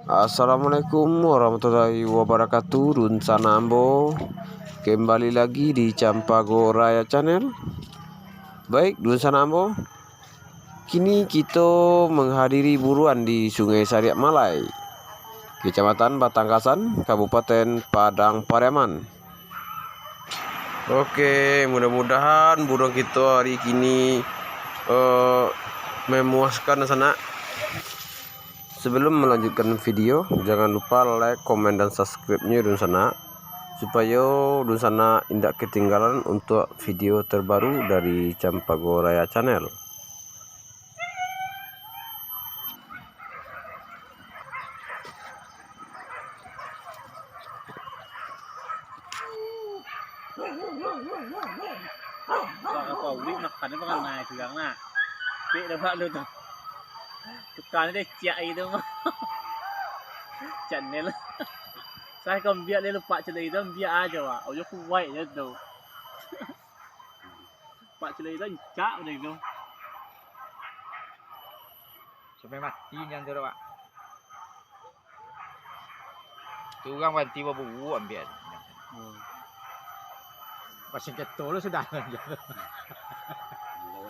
Assalamualaikum warahmatullahi wabarakatuh. Dun Sanambo kembali lagi di Campago Raya Channel. Baik Dun Sanambo, kini kita menghadiri buruan di Sungai Sariak Malai, Kecamatan Batangkasan, Kabupaten Padang Pariaman. Oke, mudah-mudahan buruan kita hari ini memuaskan sana. Sebelum melanjutkan video, jangan lupa like, komen, dan subscribe-nya Dun Sana, supaya Dun Sana tidak ketinggalan untuk video terbaru dari Campago Raya Channel. Tukang dia ciak itu mah. Channel. Saya kan biar dia lupa cerita itu biar aja wah. Ojo kuat je tu. Pak cerita itu cak udah itu. Sampai mati yang tu Pak. Tu orang wanti babu ambil. Pasien ketol sudah. Lawan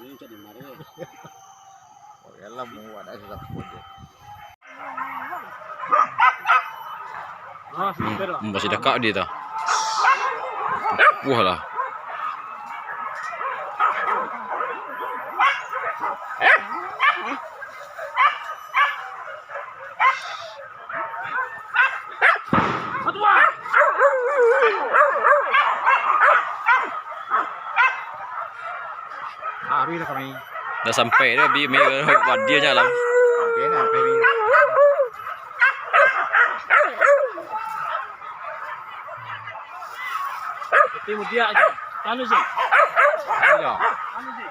ini cak di mari. Oh ya lah mau ada sudah pun. Masih dekat dia tak? Wah lah. Hari dah kami. Dah sampai dah bi dia jalan. Dia nak pergi. Tapi dia aja. Anu sih. Ada. Anu sih.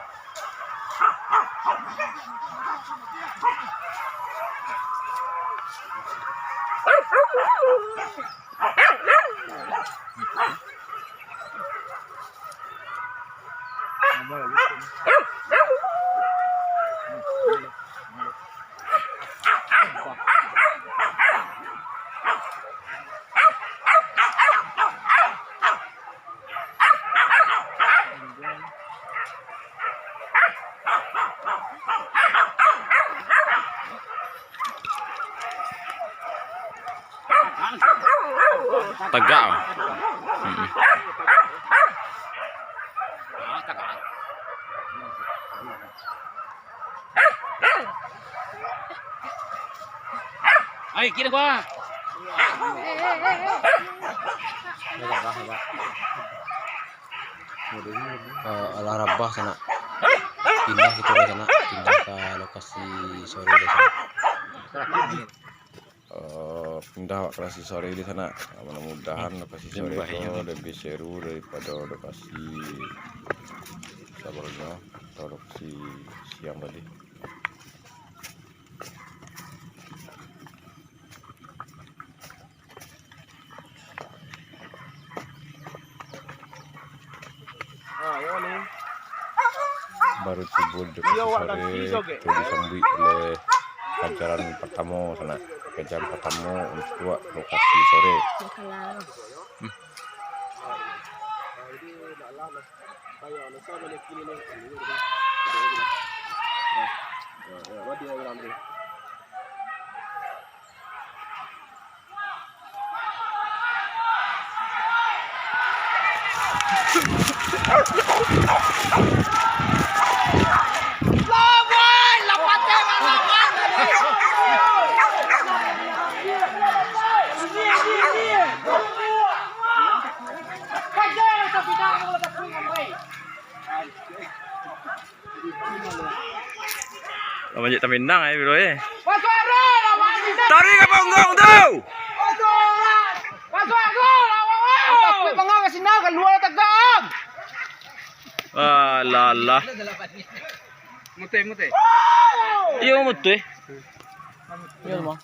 Tegak. Ayo kira gua. Alah Rabah sana. Pindah kita ke sana, pindah ke lokasi sore di sana. Pindah ke lokasi sore di sana. Mudah-mudahan lokasi sore itu lebih seru daripada lokasi sebelumnya atau lokasi siang tadi. Baru timbul di lokasi sore itu disambut oleh ajaran pertama sana, ajaran pertama untuk lokasi sore. Banyak terminang bro Tarik ke punggung tu. Alah. Mute. Iyo mute. Iyo mah.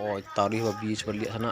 Oh, tadi babi coba lihat sana.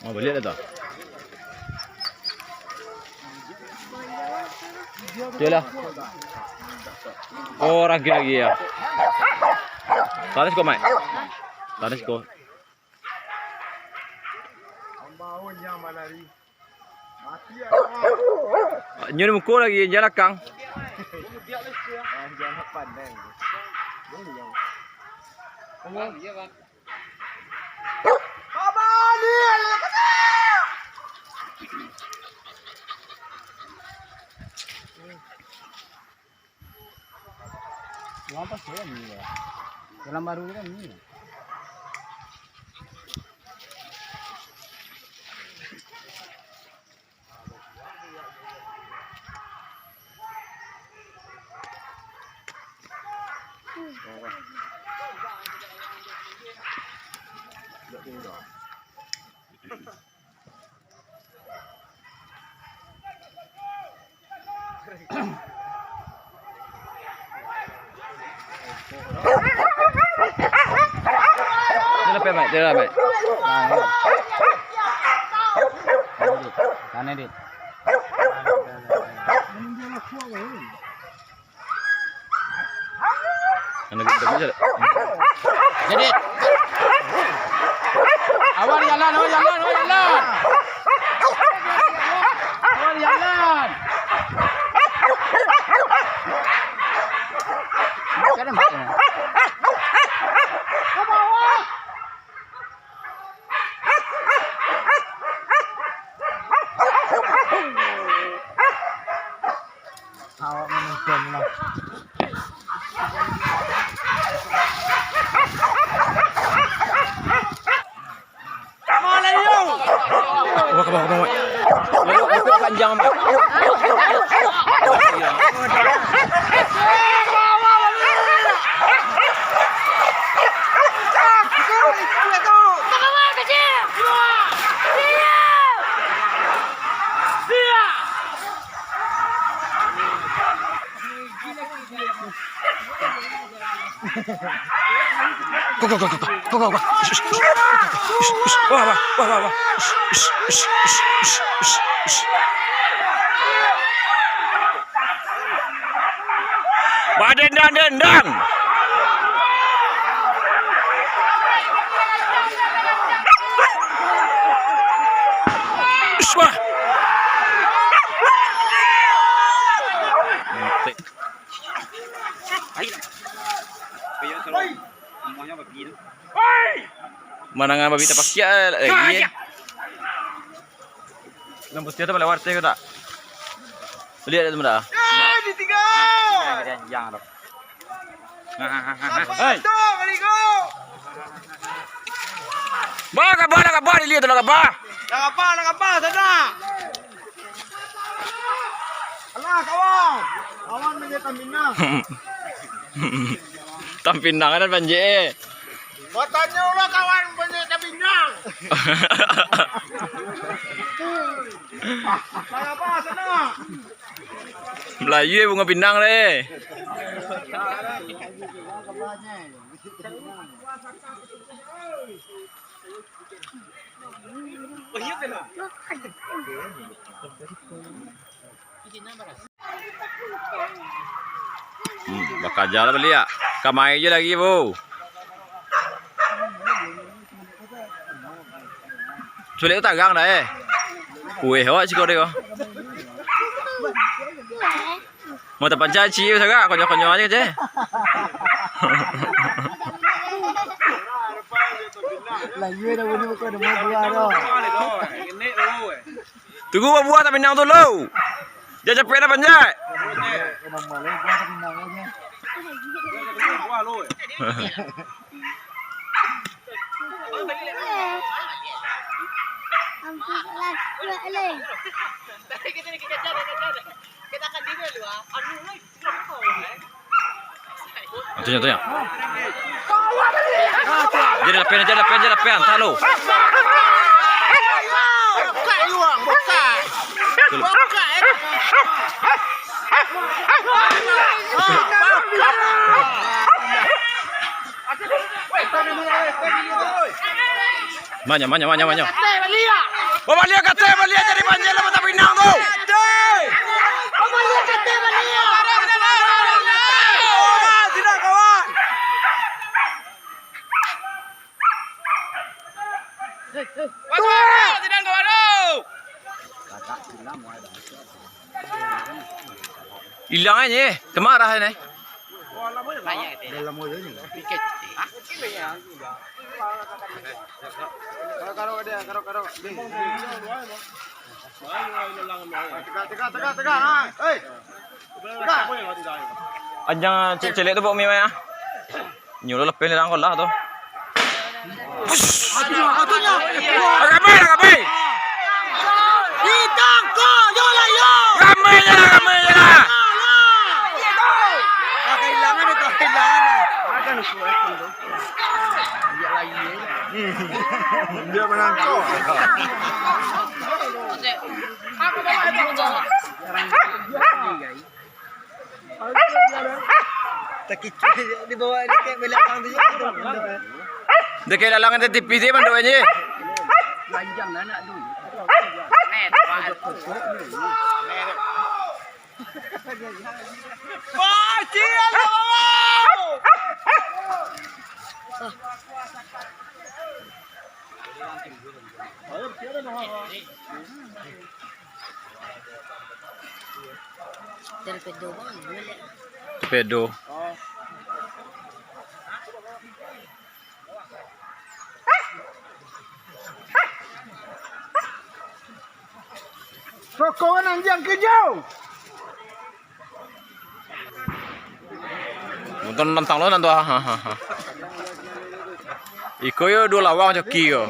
Oh, balik dah tak? Yalah. Oh, lagi ya. Tarik kau, Mai. Tarik kau. Nyuri muka lagi jalan kang. Dalam baru kan ni. Dia Mai, dia Mai. Sana dit. Anak kita bisa. Jadi. Awal jalan. Awal jalan. Kadang macam. Awak menonton lah. Ke bawah, Mai. Lalu panjang, Mai. Go. Wah. Dendang. Wah. Mana ngah babi tapak kia lagi. Lampu dia tu melewat saya tak? Lihat ada mana? Yang tu. Hai. Nakaba, dilihat nakaba. Nakapa sana. Alah kawan. Kawan menjadi Tampinang. Tampinang kan banjir. Katanya ulah kawan menjadi Tampinang. Nakapa sana. Melayu bunga pinang deh. Bakal jalan beli ya. Kamai aja lagi bu. Sulit tagang dah kue hewa sih kau deh kau. Mau tempat caci saga konyo-konyo aja je. Lagi dah bunyi bukan ada mau buah dah. Tunggu buah tapi nang dulu. Jangan capek dah panjat. Kenapa malah buah Tampinang aja. Tanya. Jadi lapian, tahu. Buka yuang, buka. Buka. Manya. Balia kate jadi banjir lah tapi nang tu. Tidak kawan. Tidak kawan tu. Hilang aja, kemarah ni. Dalam mulut ni. Karo dia. Tegak. Hei. Tegak. Anjang celek tu bawa mi maya. Nyuruh lepas ni rangkol lah tu. Atunya. Ramai. Hitang ko, yo. Ramai je lah. Kailangan ito. Akan suwet tu. Dia menangkau. Terkicau di bawah ni kayak belakang tu. Dia kayak lalangan dia tipis dia bandu aja. Panjang anak tu. Wah, cian Pedo. Sokongan anjing kejauh. Nonton nantang lo nanti. Iko yo dua lawang joki yo.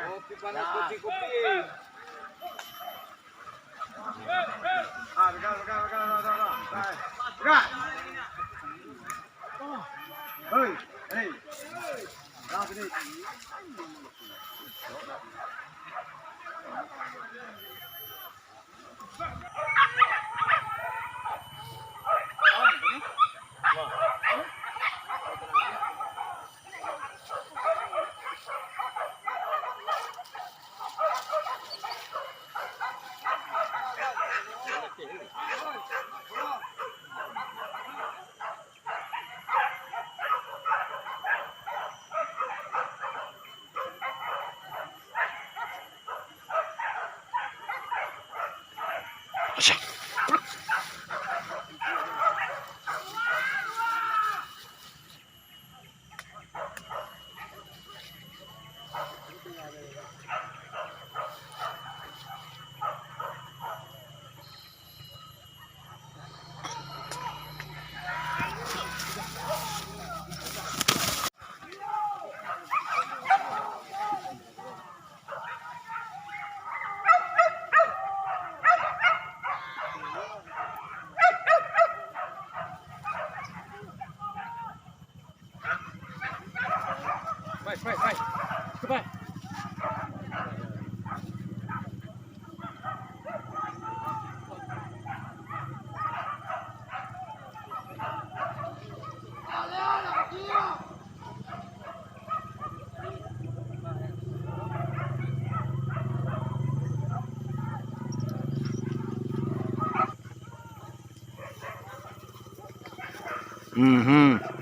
Kopi panas, kopi. Ah, pegang. Pegang. Hei. Dah sini. Mhm.